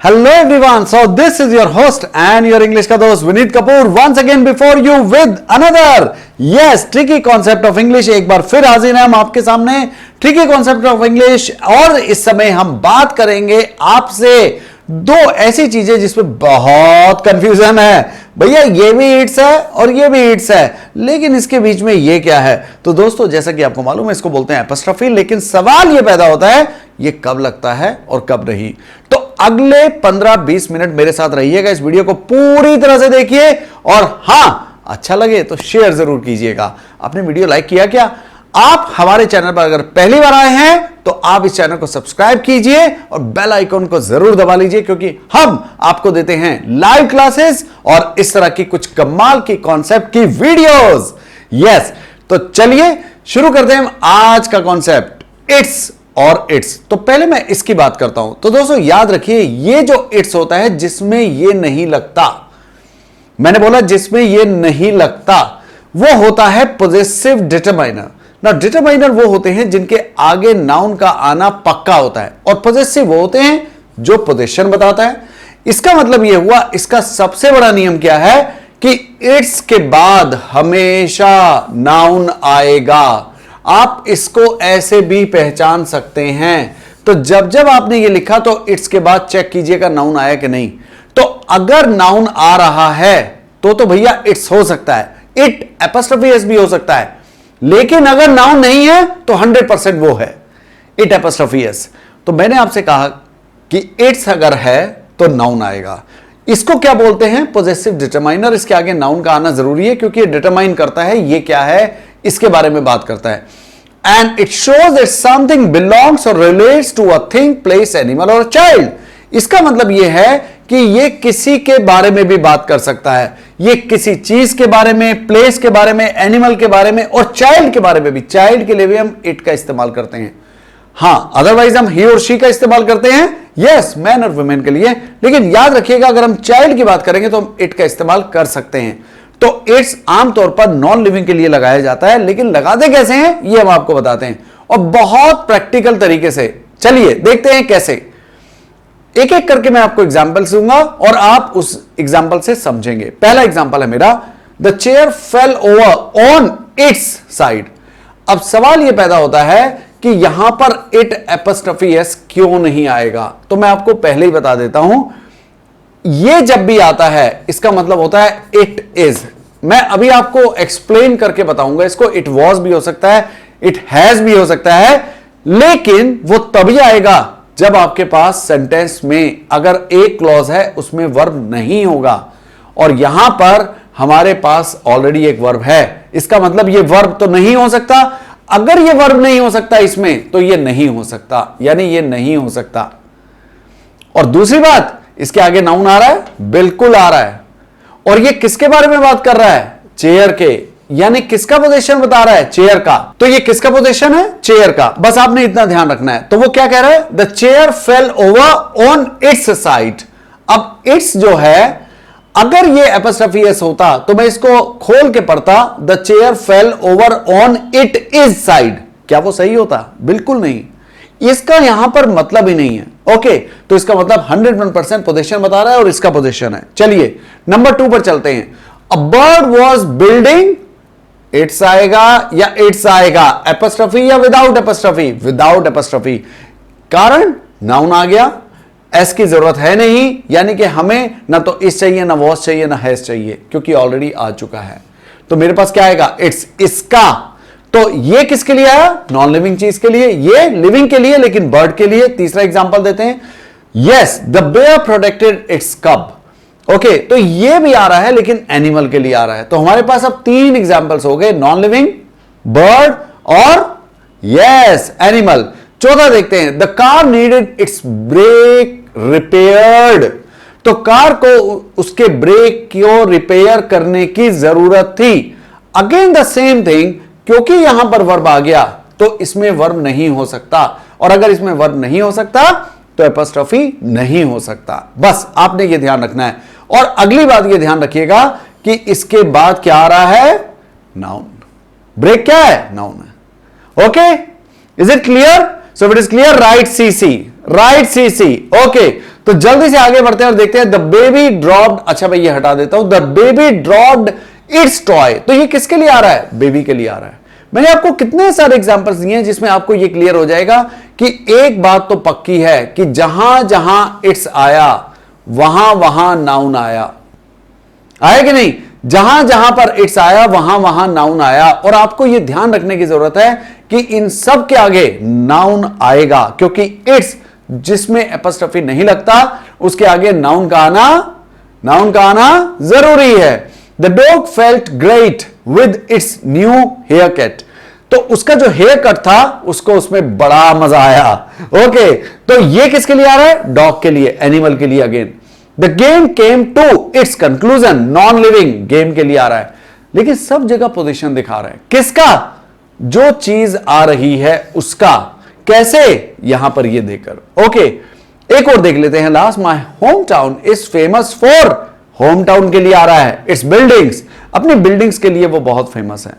Hello everyone, so this is your host and your English का दोस्त Vineet Kapoor once again before you with another tricky concept of English। एक बार फिर हाजिर हैं हम आपके सामने tricky concept of English। और इस समय हम बात करेंगे आपसे दो ऐसी चीजें जिसमें बहुत कंफ्यूजन है। भैया ये भी इट्स है और ये भी इट्स है, लेकिन इसके बीच में ये क्या है? तो दोस्तों जैसा कि आपको मालूम है इसको बोलते हैं एपस्ट्रॉफी, लेकिन सवाल ये पैदा होता है ये कब लगता है और कब नहीं। तो अगले 15-20 मिनट मेरे साथ रहिएगा, इस वीडियो को पूरी तरह से देखिए और हां अच्छा लगे तो शेयर जरूर कीजिएगा। आपने वीडियो लाइक किया क्या? आप हमारे चैनल पर अगर पहली बार आए हैं तो आप इस चैनल को सब्सक्राइब कीजिए और बेल आइकन को जरूर दबा लीजिए, क्योंकि हम आपको देते हैं लाइव क्लासेस और इस तरह की कुछ कमाल की कॉन्सेप्ट की वीडियोस। यस, तो चलिए शुरू करते हैं आज का कॉन्सेप्ट, इट्स और इट्स। तो पहले मैं इसकी बात करता हूं। तो दोस्तों याद रखिए, ये जो इट्स होता है जिसमें ये नहीं लगता, मैंने बोला जिसमें ये नहीं लगता, वो होता है पोजेसिव डिटरमाइनर। ना डिटरमाइनर वो होते हैं जिनके आगे नाउन का आना पक्का होता है, और पोजेसिव वो होते हैं जो पोजीशन बताता है। इसका मतलब ये हुआ, इसका सबसे बड़ा नियम क्या है कि इट्स के बाद हमेशा नाउन आएगा। आप इसको ऐसे भी पहचान सकते हैं। तो जब जब आपने ये लिखा तो इट्स के बाद चेक कीजिएगा नाउन आया कि नहीं। तो अगर नाउन आ रहा है तो भैया इट्स हो सकता है, इट एपस्ट्रोफी एस भी हो सकता है। लेकिन अगर नाउन नहीं है तो 100% वो है इट एपस्ट्रोफी एस। तो मैंने आपसे कहा कि इट्स अगर है तो नाउन आएगा। इसको क्या बोलते हैं? Possessive determiner. इसके आगे नाउन का आना जरूरी है क्योंकि ये डिटरमाइन करता है ये क्या है, इसके बारे में बात करता है। And it shows that something belongs और relates to a thing, place, animal और चाइल्ड। इसका मतलब यह है कि ये किसी के बारे में भी बात कर सकता है, ये किसी चीज के बारे में, प्लेस के बारे में, एनिमल के बारे में और चाइल्ड के बारे में भी। चाइल्ड के लिए भी हम इट का इस्तेमाल करते हैं। हां, अदरवाइज हम ही और शी का इस्तेमाल करते हैं, यस, मैन और वुमेन के लिए। लेकिन याद रखिएगा अगर हम चाइल्ड की बात करेंगे तो हम इट का इस्तेमाल कर सकते हैं। तो इट्स आमतौर पर नॉन लिविंग के लिए लगाया जाता है, लेकिन लगाते कैसे हैं ये हम आपको बताते हैं, और बहुत प्रैक्टिकल तरीके से। चलिए देखते हैं कैसे। एक एक करके मैं आपको एग्जाम्पल दूंगा और आप उस एग्जाम्पल से समझेंगे। पहला एग्जाम्पल है मेरा, the chair fail over on it's side. अब सवाल यह पैदा होता है कि यहां पर इट एपस्ट्रोफी एस क्यों नहीं आएगा। तो मैं आपको पहले ही बता देता हूं, ये जब भी आता है इसका मतलब होता है इट इज। मैं अभी आपको एक्सप्लेन करके बताऊंगा इसको। इट वॉज भी हो सकता है, इट हैज भी हो सकता है, लेकिन वो तभी आएगा जब आपके पास सेंटेंस में अगर एक क्लॉज है उसमें वर्ब नहीं होगा, और यहां पर हमारे पास ऑलरेडी एक वर्ब है। इसका मतलब ये वर्ब तो नहीं हो सकता। अगर ये वर्ब नहीं हो सकता इसमें तो ये नहीं हो सकता, यानी ये नहीं हो सकता। और दूसरी बात, इसके आगे नाउन आ रहा है, बिल्कुल आ रहा है, और ये किसके बारे में बात कर रहा है? चेयर के, यानी किसका पोजीशन बता रहा है? चेयर का। तो ये किसका पोजीशन है? चेयर का। बस आपने इतना ध्यान रखना है। तो वो क्या कह रहा है? The chair fail over on it's side. अब इट्स जो है, अगर ये एपस्ट्रोफी एस होता तो मैं इसको खोल के पढ़ता, the chair fail over on it is side. क्या वो सही होता? बिल्कुल नहीं। इसका यहां पर मतलब ही नहीं है। ओके, तो इसका मतलब 101% पोजीशन बता रहा है और इसका पोजीशन है। चलिए नंबर 2 पर चलते हैं। A bird was building, it's आएगा या इट्स आएगा? एपस्ट्रोफी या विदाउट एपस्ट्रोफी? विदाउट एपस्ट्रोफी। कारण नाउन आ गया, एस की जरूरत है नहीं, यानी कि हमें ना तो इस चाहिए, ना वॉज चाहिए, ना हैज चाहिए, क्योंकि ऑलरेडी आ चुका है। तो मेरे पास क्या आएगा? इट्स, इसका। तो ये किसके लिए आया? नॉन लिविंग चीज के लिए। ये लिविंग के लिए, लेकिन बर्ड के लिए। तीसरा एग्जांपल देते हैं। Yes, the bear protected its cub. Okay, तो ये भी आ रहा है लेकिन एनिमल के लिए आ रहा है। तो हमारे पास अब 3 एग्जांपल्स हो गए, नॉन लिविंग, बर्ड और यस एनिमल। चौथा देखते हैं, the car needed its brake repaired. तो कार को उसके ब्रेक को रिपेयर करने की जरूरत थी। अगेन द सेम थिंग, क्योंकि यहां पर वर्ब आ गया तो इसमें वर्ब नहीं हो सकता, और अगर इसमें वर्ब नहीं हो सकता तो एपस्ट्रोफी नहीं हो सकता। बस आपने यह ध्यान रखना है। और अगली बात यह ध्यान रखिएगा कि इसके बाद क्या आ रहा है? नाउन। ब्रेक क्या है? नाउन है। Okay, is it clear? So it is clear, right C C, right C C. Okay, तो जल्दी से आगे बढ़ते हैं और देखते हैं द बेबी ड्रॉप्ड, अच्छा भाई ये हटा देता हूं, the baby dropped it's toy. तो ये किसके लिए आ रहा है? बेबी के लिए आ रहा है। मैंने आपको कितने सारे एग्जांपल्स दिए हैं जिसमें आपको ये क्लियर हो जाएगा कि एक बात तो पक्की है कि जहां जहां इट्स आया वहां वहां नाउन आया कि नहीं? जहां जहां पर इट्स आया वहां वहां नाउन आया। और आपको यह ध्यान रखने की जरूरत है कि इन सब के आगे नाउन आएगा, क्योंकि इट्स जिसमें एपॉस्ट्रोफी नहीं लगता उसके आगे नाउन का आना जरूरी है। The dog felt great with its new haircut. तो उसका जो हेयर कट था उसको उसमें बड़ा मजा आया। ओके, तो ये किसके लिए आ रहा है? डॉग के लिए, एनिमल के लिए। Again the game came to its conclusion, non living game के लिए आ रहा है। लेकिन सब जगह पोजीशन दिखा रहा है किसका? जो चीज आ रही है उसका। कैसे? यहां पर ये देकर। ओके, एक और देख लेते हैं last. My home town is famous for, home town के लिए आ रहा है। इट्स बिल्डिंग्स, अपनी बिल्डिंग्स के लिए वो बहुत फेमस है।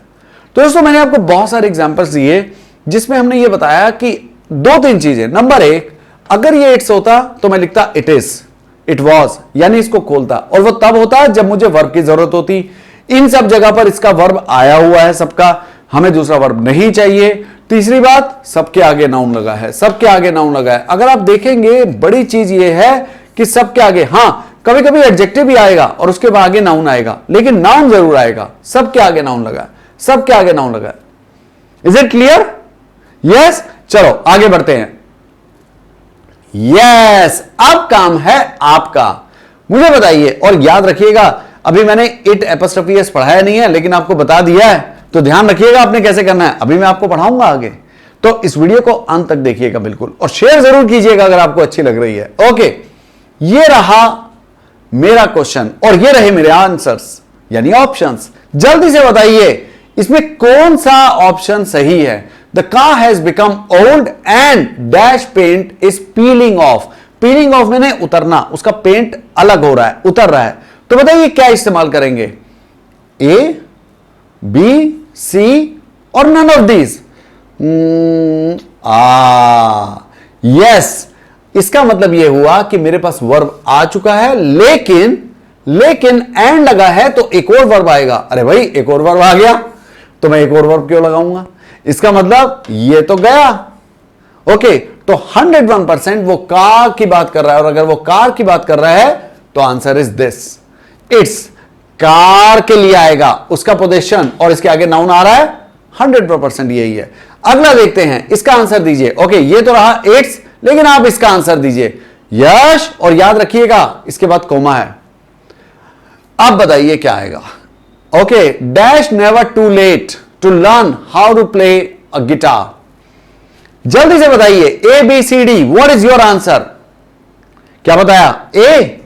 तो दोस्तों मैंने आपको बहुत सारे एग्जांपल्स दिए जिसमें हमने ये बताया कि दो तीन चीजें। नंबर एक, अगर ये इट्स होता तो मैं लिखता इट इज, इट वॉज, यानी इसको खोलता, और वो तब होता जब मुझे वर्ब की जरूरत होती। इन सब जगह पर इसका वर्ब आया हुआ है सबका, हमें दूसरा वर्ब नहीं चाहिए। तीसरी बात, सबके आगे नाउन लगा है, सबके आगे नाउन लगा है। अगर आप देखेंगे बड़ी चीज ये है कि सबके आगे, हां कभी कभी एडजेक्टिव भी आएगा और उसके आगे नाउन आएगा, लेकिन नाउन जरूर आएगा। सबके आगे नाउन लगा है, सबके आगे नाउन लगा है। Is it clear? यस, चलो आगे बढ़ते हैं। यस, अब काम है आपका। मुझे बताइए और याद रखिएगा, अभी मैंने इट एपॉस्ट्रोफी एस पढ़ाया नहीं है लेकिन आपको बता दिया है, तो ध्यान रखिएगा आपने कैसे करना है। अभी मैं आपको पढ़ाऊंगा आगे, तो इस वीडियो को अंत तक देखिएगा बिल्कुल, और शेयर जरूर कीजिएगा अगर आपको अच्छी लग रही है। ओके, ये रहा मेरा क्वेश्चन और ये रहे मेरे आंसर्स यानी ऑप्शंस। जल्दी से बताइए इसमें कौन सा ऑप्शन सही है? The car has become old and dash paint is peeling off. Peeling off मैंने उतरना, उसका पेंट अलग हो रहा है, उतर रहा है। तो बताइए क्या इस्तेमाल करेंगे? ए, बी, सी और नन ऑफ दीज? यस, इसका मतलब यह हुआ कि मेरे पास वर्ब आ चुका है, लेकिन एंड लगा है तो एक और वर्ब आएगा। अरे भाई एक और वर्ब आ गया तो मैं एक और वर्ब क्यों लगाऊंगा? इसका मतलब ये तो गया। ओके, तो 101% वो कार की बात कर रहा है, और अगर वो कार की बात कर रहा है तो answer is this, it's car के लिए आएगा उसका पोजीशन, और इसके आगे नाउन आ रहा है। 100% यही है। अगला देखते हैं, इसका आंसर दीजिए। ओके, ये तो रहा इट्स, लेकिन आप इसका आंसर दीजिए यश, और याद रखिएगा इसके बाद कोमा है। अब बताइए क्या आएगा? Okay, dash never too late to learn how to play a guitar. जल्दी से बताइए A B C D, what is your answer? क्या बताया? A,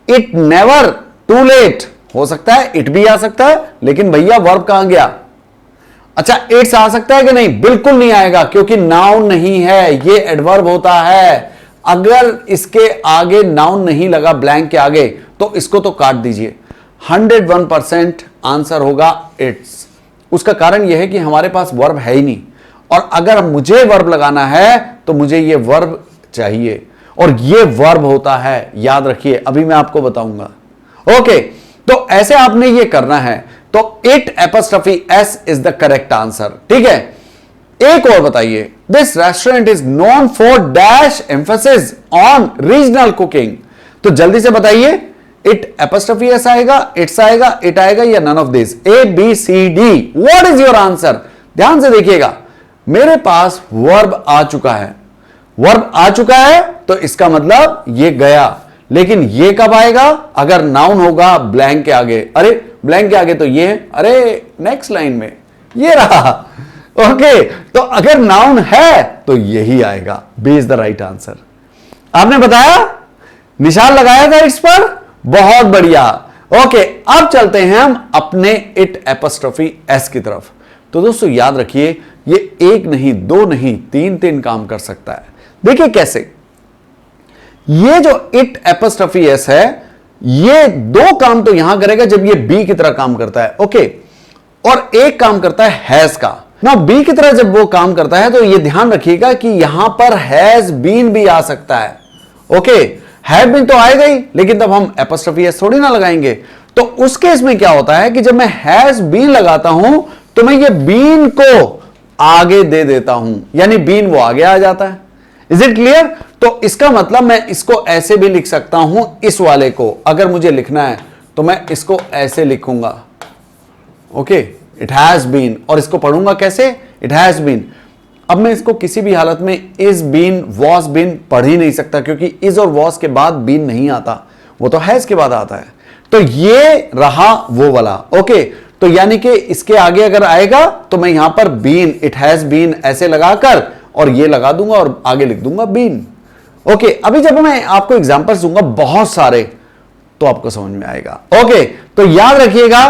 it never too late, हो सकता है इट भी आ सकता है, लेकिन भैया वर्ब कहां गया? अच्छा, इट्स आ सकता है कि नहीं? बिल्कुल नहीं आएगा, क्योंकि नाउन नहीं है, ये एडवर्ब होता है। अगर इसके आगे नाउन नहीं लगा ब्लैंक के आगे तो इसको तो काट दीजिए। 101% आंसर होगा इट्स। उसका कारण यह है कि हमारे पास वर्ब है ही नहीं, और अगर मुझे वर्ब लगाना है तो मुझे ये वर्ब चाहिए, और ये वर्ब होता है, याद रखिए, अभी मैं आपको बताऊंगा। ओके, तो ऐसे आपने ये करना है। तो it apostrophe s is the correct answer. ठीक है, एक और बताइए। This restaurant is known for dash emphasis on regional cooking. तो जल्दी से बताइए, इट एपॉस्ट्रोफी एस आएगा, इट्स आएगा, इट आएगा, या none of this? A B C D, what is your answer? ध्यान से देखिएगा, मेरे पास वर्ब आ चुका है। वर्ब आ चुका है तो इसका मतलब ये गया, लेकिन ये कब आएगा? अगर नाउन होगा ब्लैंक के आगे। अरे ब्लैंक के आगे तो ये है, अरे नेक्स्ट लाइन में ये रहा। ओके, तो अगर नाउन है तो यही आएगा। B is the right answer. आपने बताया, निशान लगाया था इस पर, बहुत बढ़िया। ओके, अब चलते हैं हम अपने इट एपॉस्ट्रोफी एस की तरफ। तो दोस्तों याद रखिए, ये एक नहीं, दो नहीं, तीन काम कर सकता है। देखिए कैसे। ये जो इट एपॉस्ट्रोफी एस है, ये दो काम तो यहां करेगा जब ये बी की तरह काम करता है। ओके, और एक काम करता है हैज का ना। बी की तरह जब वो काम करता है तो ये ध्यान रखिएगा कि यहां पर हैज बीन भी आ सकता है। ओके, हैड बीन तो आएगा ही, लेकिन तब हम एपॉस्ट्रोफी एस थोड़ी ना लगाएंगे। तो उस केस में क्या होता है कि जब मैं हैज बीन लगाता हूं तो मैं ये बीन को आगे दे देता हूं, यानी बीन वो आगे आ जाता है। Is it clear? तो इसका मतलब मैं इसको ऐसे भी लिख सकता हूं, इस वाले को अगर मुझे लिखना है तो मैं इसको ऐसे लिखूंगा, ओके, इट हैज बीन, और इसको पढ़ूंगा कैसे, इट हैज बीन। अब मैं इसको किसी भी हालत में इज बीन, वॉज बीन पढ़ ही नहीं सकता, क्योंकि इज और वॉज के बाद बीन नहीं आता, वो तो हैज के बाद आता है। तो ये रहा वो वाला, ओके। तो यानी कि इसके आगे अगर आएगा तो मैं यहां पर बीन, इट हैज बीन ऐसे लगाकर और ये लगा दूंगा और आगे लिख दूंगा बीन, ओके। अभी जब मैं आपको एग्जांपल्स दूंगा बहुत सारे तो आपको समझ में आएगा, ओके। तो याद रखिएगा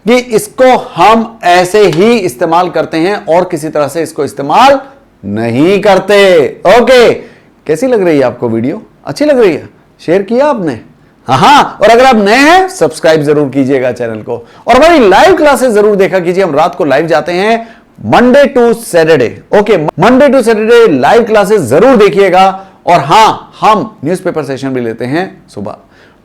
कि इसको हम ऐसे ही इस्तेमाल करते हैं और किसी तरह से इसको इस्तेमाल नहीं करते, ओके। कैसी लग रही है आपको वीडियो? अच्छी लग रही है? शेयर किया आपने? हाँ, और अगर आप नए हैं सब्सक्राइब जरूर कीजिएगा चैनल को, और हमारी लाइव क्लासेस जरूर देखा कीजिए। हम रात को लाइव जाते हैं Monday to Saturday, okay. Monday to Saturday live classes जरूर देखिएगा। और हां, हम न्यूज़पेपर सेशन भी लेते हैं सुबह,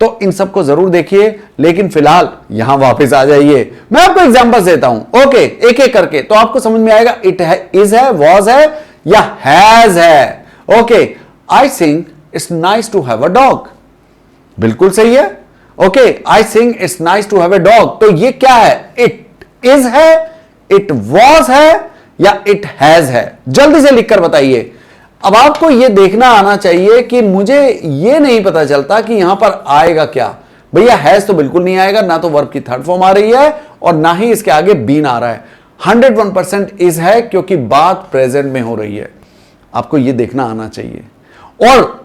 तो इन सबको जरूर देखिए। लेकिन फिलहाल यहां वापस आ जाइए, मैं आपको एग्जांपल्स देता हूं, ओके, एक एक करके, तो आपको समझ में आएगा इट है, इज है, वॉज है या हैज है, okay. I think it's nice to have a dog, बिल्कुल सही है, okay. I think it's nice to have a dog, तो ये क्या है, इट इज है, इट वॉज है या इट हैज है? जल्दी से लिखकर बताइए। अब आपको यह देखना आना चाहिए कि मुझे यह नहीं पता चलता कि यहां पर आएगा क्या। भैया हैज तो बिल्कुल नहीं आएगा, ना तो वर्ब की थर्ड फॉर्म आ रही है और ना ही इसके आगे बीन आ रहा है। 101% इज है, क्योंकि बात प्रेजेंट में हो रही है। आपको यह देखना आना चाहिए। और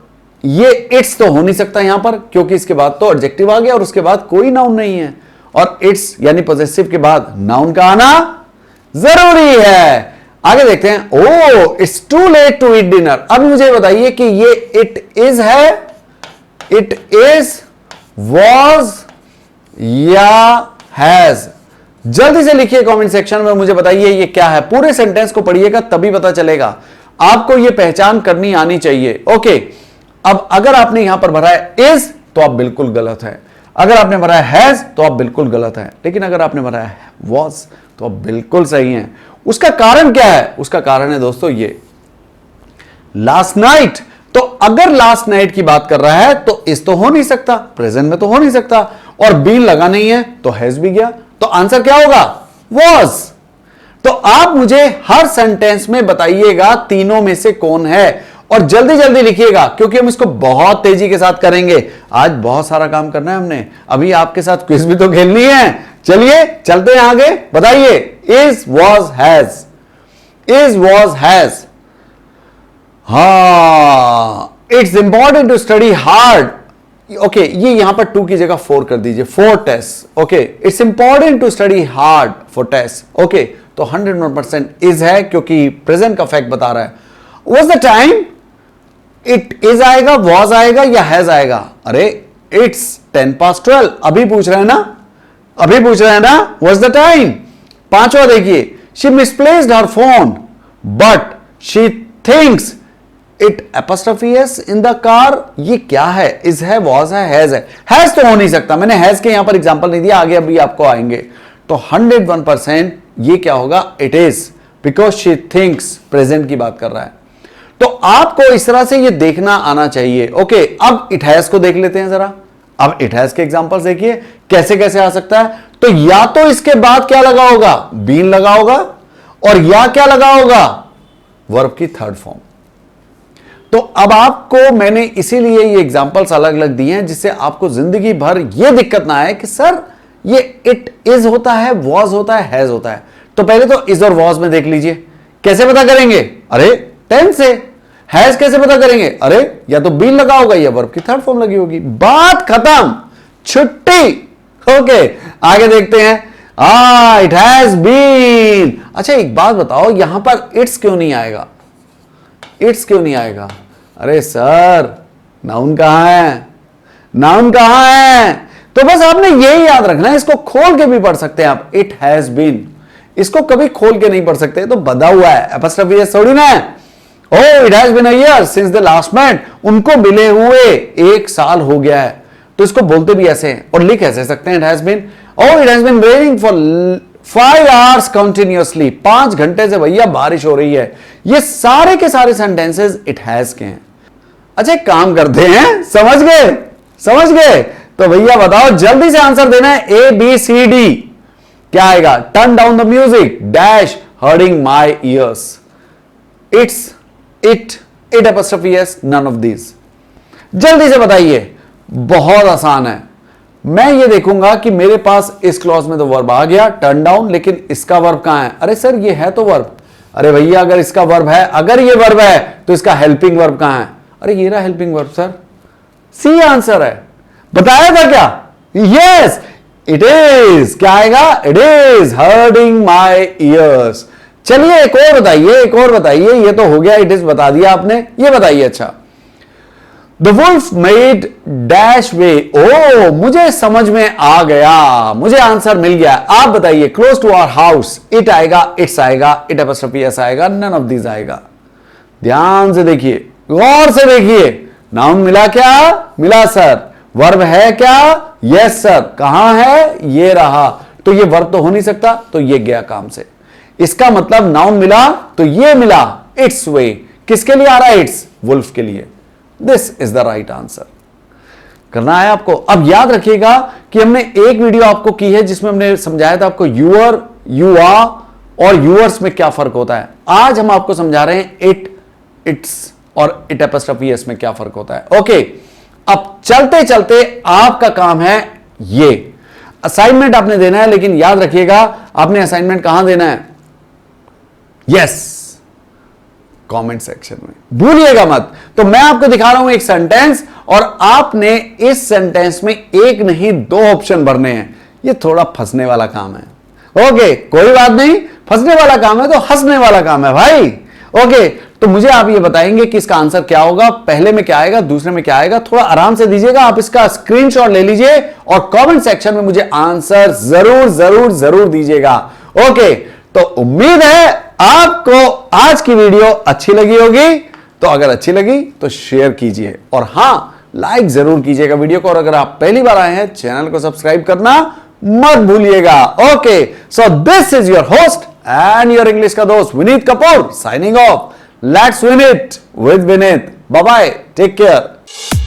ये इट्स तो हो नहीं सकता यहां पर, क्योंकि इसके बाद तो एडजेक्टिव आ गया और उसके बाद कोई नाउन नहीं है, और इट्स यानी पॉजेसिव के बाद नाउन का आना जरूरी है। आगे देखते हैं। Oh, it's too late to eat dinner. अब मुझे बताइए कि ये इट इज है, इट इज, वॉज या हैज? जल्दी से लिखिए कमेंट सेक्शन में, मुझे बताइए ये क्या है। पूरे सेंटेंस को पढ़िएगा तभी पता चलेगा। आपको ये पहचान करनी आनी चाहिए, ओके। अब अगर आपने यहां पर भरा है इज तो आप बिल्कुल गलत है, अगर आपने भरा है हैज तो आप बिल्कुल गलत है, लेकिन अगर आपने भरा है वॉज तो आप बिल्कुल सही हैं। उसका कारण क्या है? उसका कारण है दोस्तों ये लास्ट नाइट। तो अगर लास्ट नाइट की बात कर रहा है तो इस तो हो नहीं सकता, प्रेजेंट में तो हो नहीं सकता, और बीन लगा नहीं है तो हैज भी गया, तो आंसर क्या होगा? वॉज। तो आप मुझे हर सेंटेंस में बताइएगा तीनों में से कौन है, और जल्दी जल्दी लिखिएगा, क्योंकि हम इसको बहुत तेजी के साथ करेंगे। आज बहुत सारा काम करना है हमने, अभी आपके साथ क्विज भी तो खेलनी है। चलिए चलते हैं आगे, बताइए। Is, was, has, is, was, has. हा, it's important to study hard. Okay, ये यहां पर 2 की जगह 4 कर दीजिए, for test, okay. It's important to study hard for test, okay. तो 101% इज है, क्योंकि प्रेजेंट का फैक्ट बता रहा है। Was the time, it is आएगा, वॉज आएगा या हैज आएगा? अरे इट्स 10:12, अभी पूछ रहे हैं ना, अभी पूछ रहे हैं ना, वॉज द टाइम। पांचवा देखिए, she misplaced her phone but she thinks it apostrophe s in the car. ये क्या है? इज है, वॉज है, हैज है? हैज तो हो नहीं सकता, मैंने हैज के यहां पर एग्जांपल नहीं दिया, आगे अभी आपको आएंगे। तो 101% ये क्या होगा? It is, because she thinks, present की बात कर रहा है। तो आपको इस तरह से ये देखना आना चाहिए, ओके। अब इट हैज को देख लेते हैं जरा। अब इट हैज के एग्जांपल्स देखिए कैसे कैसे आ सकता है। तो या तो इसके बाद क्या लगा होगा? बीन लगा होगा, और या क्या लगा होगा? वर्ब की थर्ड फॉर्म। तो अब आपको मैंने इसीलिए ये एग्जांपल्स अलग अलग दिए हैं, जिससे आपको जिंदगी भर ये दिक्कत ना आए कि सर ये इट इज होता है, वॉज होता है, हैज होता है। तो पहले तो इज और वॉज में देख लीजिए, कैसे पता करेंगे? अरे टेंस से। हैज कैसे पता करेंगे? अरे या तो बीन लगा होगा या वर्ब की थर्ड फॉर्म लगी होगी, बात खत्म, छुट्टी, ओके। आगे देखते हैं। It has been. अच्छा एक बात बताओ, यहां पर इट्स क्यों नहीं आएगा? इट्स क्यों नहीं आएगा? अरे सर नाउन कहां है? नाउन कहां है? तो बस आपने यही याद रखना है, इसको खोल के भी पढ़ सकते हैं आप, इट हैज बीन। इसको कभी खोल के नहीं पढ़ सकते, तो बधा हुआ है, एपॉस्ट्रोफी एस थोड़ी ना है, Oh, it has been a year since the last met. उनको मिले हुए 1 साल हो गया है, तो इसको बोलते भी ऐसे हैं और लिख ऐसे सकते हैं, it has been, oh, it has been raining for 5 hours continuously. 5 घंटे से भैया बारिश हो रही है. ये सारे के सारे सेंटेंसेस इट हैज के हैं. अच्छा एक काम करते हैं, समझ गए? समझ गए? तो भैया बताओ, जल्दी से आंसर देना है. ए बी सी डी क्या आएगा? Turn down the music, dash hurting my ears, it's, it apostrophe s, none of these. जल्दी से बताइए. बहुत आसान है. मैं ये देखूंगा कि मेरे पास इस क्लॉज में तो वर्ब आ गया टर्न डाउन, लेकिन इसका वर्ब कहां है? अरे सर ये है तो वर्ब. अरे भैया अगर इसका वर्ब है, अगर ये वर्ब है तो इसका हेल्पिंग वर्ब कहां है? अरे ये रहा helping verb. Sir C answer है. बताया था क्या? Yes it is. क्या आएगा? It is hurting my ears. चलिए एक और बताइए, एक और बताइए. ये तो हो गया, इट इज बता दिया आपने. ये बताइए. अच्छा, द वुल्फ मेड डैश वे. ओ मुझे समझ में आ गया, मुझे आंसर मिल गया. आप बताइए. Close to our house, it आएगा, इट्स आएगा, इट एपॉस्ट्रोफी एस आएगा, नन ऑफ दीज आएगा. ध्यान से देखिए, गौर से देखिए. नाउन मिला क्या? मिला सर. वर्ब है क्या? Yes sir. कहां है? ये रहा. तो ये वर्ब तो हो नहीं सकता, तो ये गया काम से. इसका मतलब नाउन मिला तो ये मिला, इट्स वे. किसके लिए आ रहा है? इट्स, वुल्फ के लिए. This is the right answer. करना है आपको. अब याद रखिएगा कि हमने एक वीडियो आपको की है जिसमें हमने समझाया था आपको यूअर, यू आर और यूअर्स में क्या फर्क होता है. आज हम आपको समझा रहे हैं इट, इट्स और इट एपॉस्ट्रोफी एस में क्या फर्क होता है. ओके, अब चलते चलते आपका काम है ये असाइनमेंट आपने देना है, लेकिन याद रखिएगा आपने असाइनमेंट कहां देना है? यस, कमेंट सेक्शन में. भूलिएगा मत. तो मैं आपको दिखा रहा हूं एक सेंटेंस और आपने इस सेंटेंस में एक नहीं 2 ऑप्शन भरने हैं. ये थोड़ा फंसने वाला काम है. ओके, कोई बात नहीं, फंसने वाला काम है तो हंसने वाला काम है भाई. ओके, तो मुझे आप ये बताएंगे कि इसका आंसर क्या होगा. पहले में क्या आएगा, दूसरे में क्या आएगा. थोड़ा आराम से दीजिएगा. आप इसका स्क्रीनशॉट ले लीजिए और कमेंट सेक्शन में मुझे आंसर जरूर जरूर जरूर दीजिएगा. ओके, तो उम्मीद है आपको आज की वीडियो अच्छी लगी होगी. तो अगर अच्छी लगी तो शेयर कीजिए और हां, लाइक जरूर कीजिएगा वीडियो को. और अगर आप पहली बार आए हैं, चैनल को सब्सक्राइब करना मत भूलिएगा. Okay, so this is your host and your English का दोस्त Vineet Kapoor signing off. Let's win it with Vineet. Bye bye, take care.